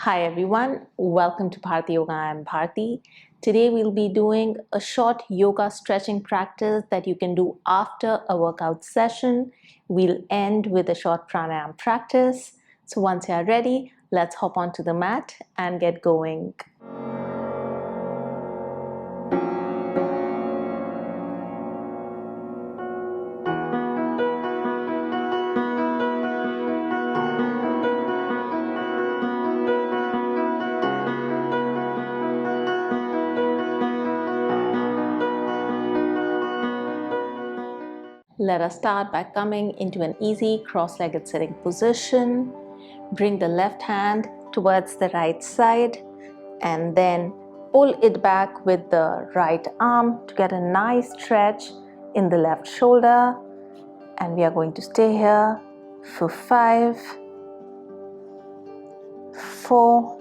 Hi everyone, welcome to Bharti Yoga. I'm Bharti. Today we'll be doing a short yoga stretching practice that you can do after a workout session. We'll end with a short pranayama practice. So once you're ready, let's hop onto the mat and get going. Let us start by coming into an easy cross-legged sitting position. Bring the left hand towards the right side and then pull it back with the right arm to get a nice stretch in the left shoulder. And we are going to stay here for 5, 4,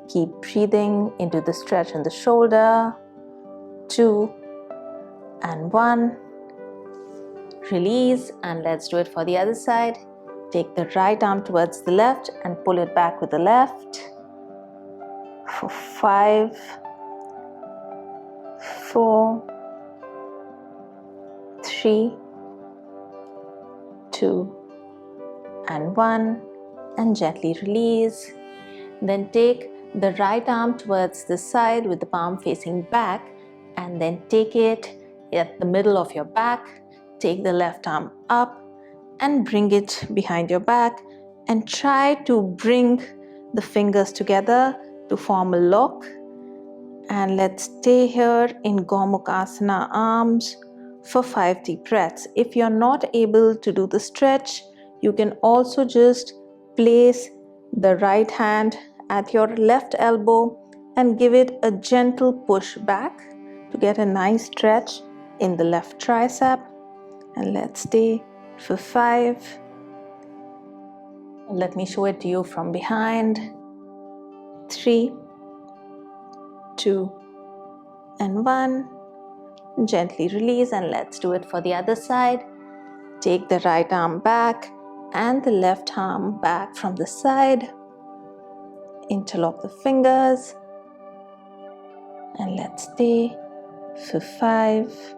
keep breathing into the stretch in the shoulder, 2 and 1. Release, and let's do it for the other side. Take the right arm towards the left and pull it back with the left for 5, 4, 3, 2 and 1, and gently release. Then take the right arm towards the side with the palm facing back, and then take it at the middle of your back. Take the left arm up and bring it behind your back and try to bring the fingers together to form a lock. And let's stay here in Gomukhasana arms for 5 deep breaths. If you're not able to do the stretch, you can also just place the right hand at your left elbow and give it a gentle push back to get a nice stretch in the left tricep. And let's stay for 5. Let me show it to you from behind. 3, 2 and 1. Gently release, and let's do it for the other side. Take the right arm back and the left arm back from the side. Interlock the fingers and let's stay for 5,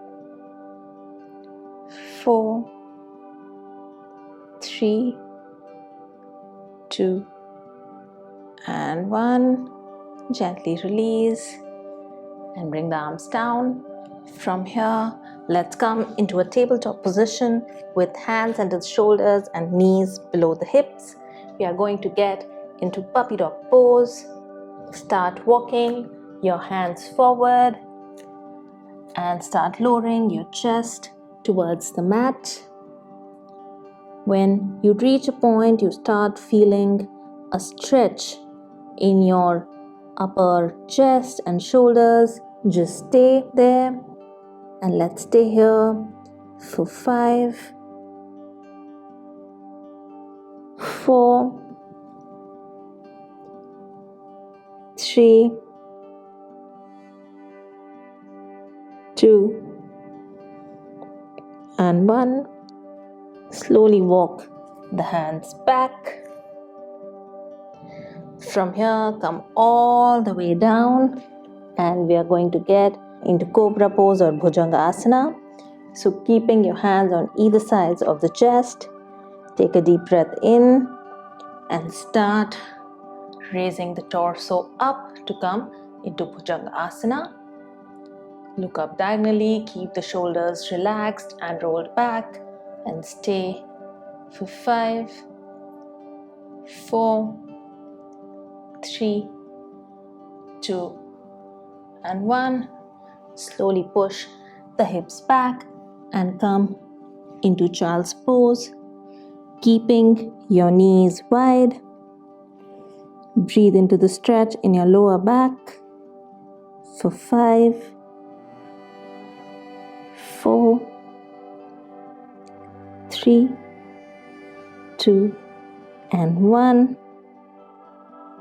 4, 3, 2 and 1. Gently release and bring the arms down. From here, let's come into a tabletop position with hands under the shoulders and knees below the hips. We are going to get into puppy dog pose. Start walking your hands forward and start lowering your chest towards the mat. When you reach a point, you start feeling a stretch in your upper chest and shoulders. Just stay there and let's stay here for 5, 4, 3, 2 and 1. Slowly walk the hands back. From here, come all the way down and we are going to get into Cobra pose or Bhujangasana. So keeping your hands on either sides of the chest, take a deep breath in and start raising the torso up to come into Bhujangasana. Look up diagonally, keep the shoulders relaxed and rolled back and stay for 5, 4, 3, 2 and 1. Slowly push the hips back and come into child's pose, keeping your knees wide. Breathe into the stretch in your lower back for 5, 4, 3, 2 and 1.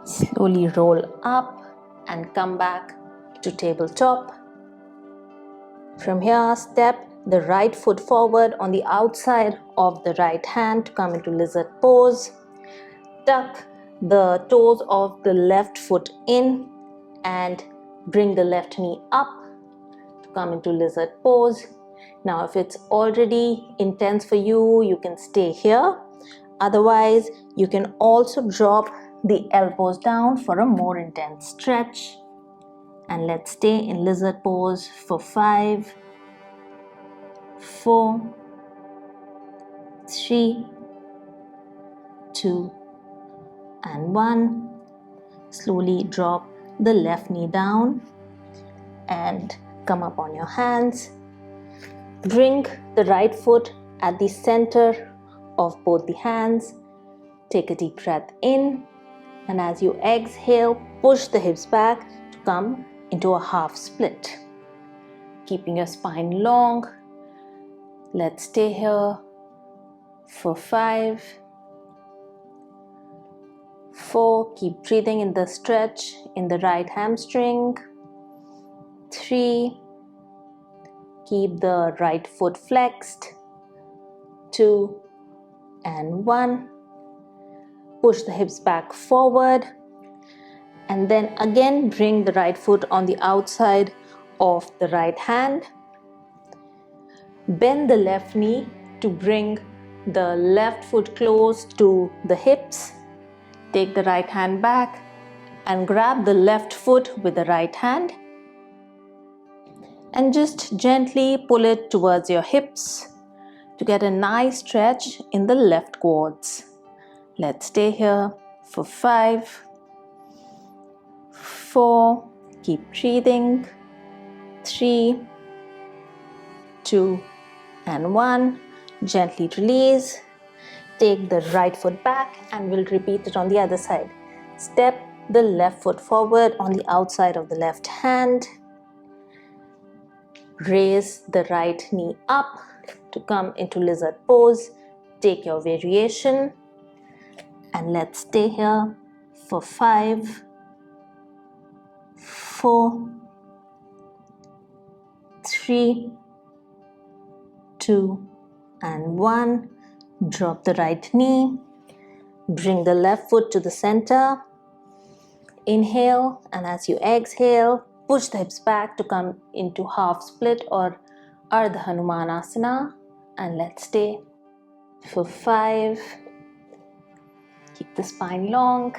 Slowly roll up and come back to tabletop. From here, step the right foot forward on the outside of the right hand to come into lizard pose. Tuck the toes of the left foot in and bring the left knee up to come into lizard pose. Now if it's already intense for you, you can stay here. Otherwise, you can also drop the elbows down for a more intense stretch. And let's stay in lizard pose for 5, 4, 3, 2, and 1. Slowly drop the left knee down and come up on your hands. Bring the right foot at the center of both the hands. Take a deep breath in, and as you exhale, push the hips back to come into a half split. Keeping your spine long. Let's stay here for 5, 4, keep breathing in the stretch in the right hamstring. 3, keep the right foot flexed. 2, and 1. Push the hips back forward, and then again bring the right foot on the outside of the right hand. Bend the left knee to bring the left foot close to the hips. Take the right hand back and grab the left foot with the right hand and just gently pull it towards your hips to get a nice stretch in the left quads. Let's stay here for 5, 4, keep breathing, 3, 2, and 1. Gently release. Take the right foot back and we'll repeat it on the other side. Step the left foot forward on the outside of the left hand. Raise the right knee up to come into lizard pose. Take your variation and let's stay here for 5, 4, 3, 2, and 1. Drop the right knee. Bring the left foot to the center. Inhale, and as you exhale, push the hips back to come into half split or Ardha Hanumanasana. And let's stay for 5. Keep the spine long.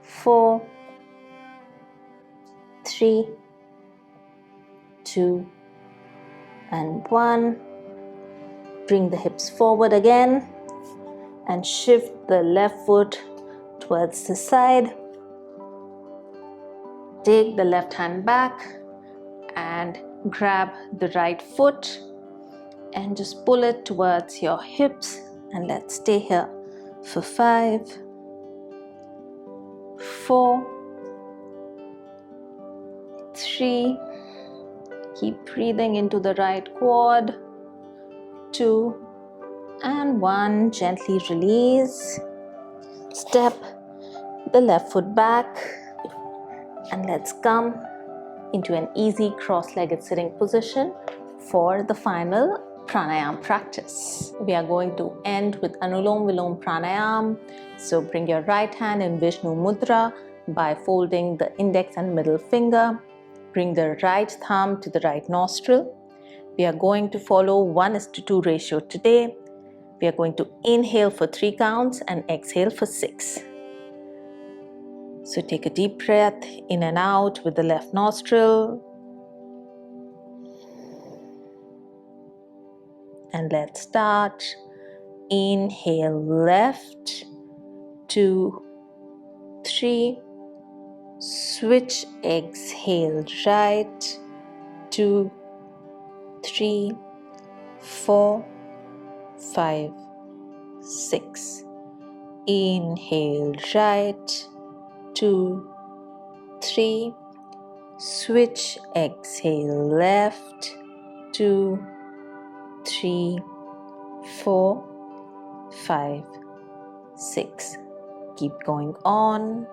4, 3, 2, and 1. Bring the hips forward again and shift the left foot towards the side. Take the left hand back and grab the right foot and just pull it towards your hips, and let's stay here for 5, 4, 3, keep breathing into the right quad, 2, and 1. Gently release. Step the left foot back and let's come into an easy cross-legged sitting position for the final pranayama practice. We are going to end with Anulom Vilom Pranayama. So bring your right hand in Vishnu Mudra by folding the index and middle finger. Bring the right thumb to the right nostril. We are going to follow 1:2 ratio today. We are going to inhale for 3 counts and exhale for 6. So take a deep breath in and out with the left nostril. And let's start. Inhale left, 2, 3. Switch, exhale right, 2, 3, 4, 5, 6. Inhale right, 2, 3. Switch, exhale left, 2, 3, 4, 5, 6. Keep going on.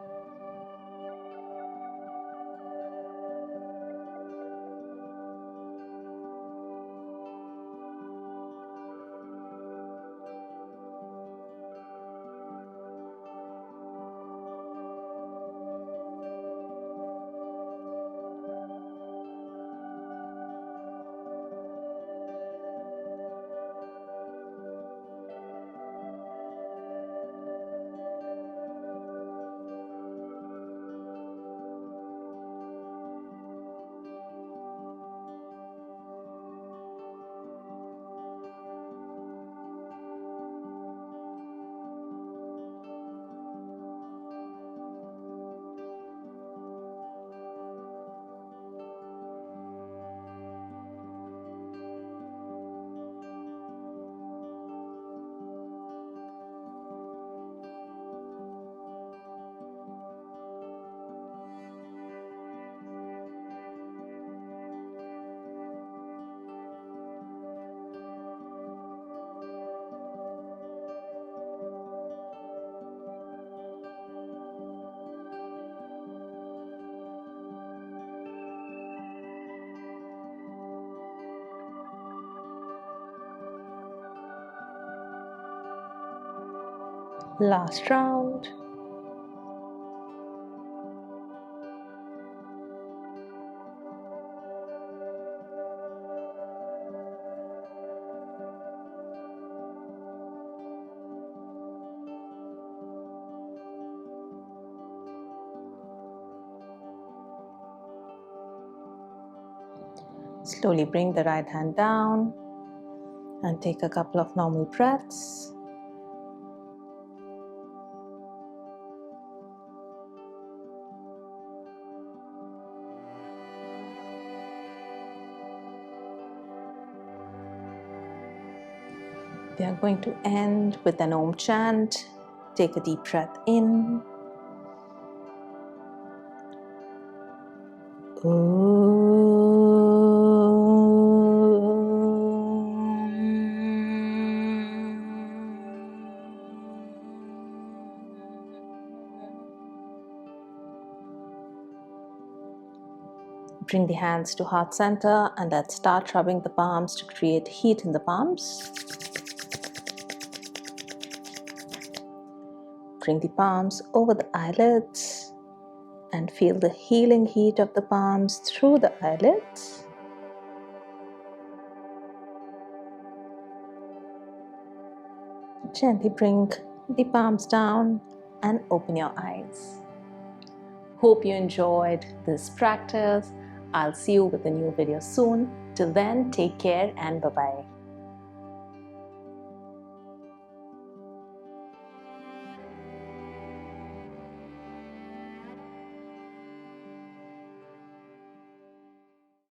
Last round. Slowly bring the right hand down and take a couple of normal breaths. We are going to end with an Om chant. Take a deep breath in. Bring the hands to heart center and let's start rubbing the palms to create heat in the palms. Bring the palms over the eyelids and feel the healing heat of the palms through the eyelids. Gently bring the palms down and open your eyes. Hope you enjoyed this practice. I'll see you with a new video soon. Till then, take care and bye-bye.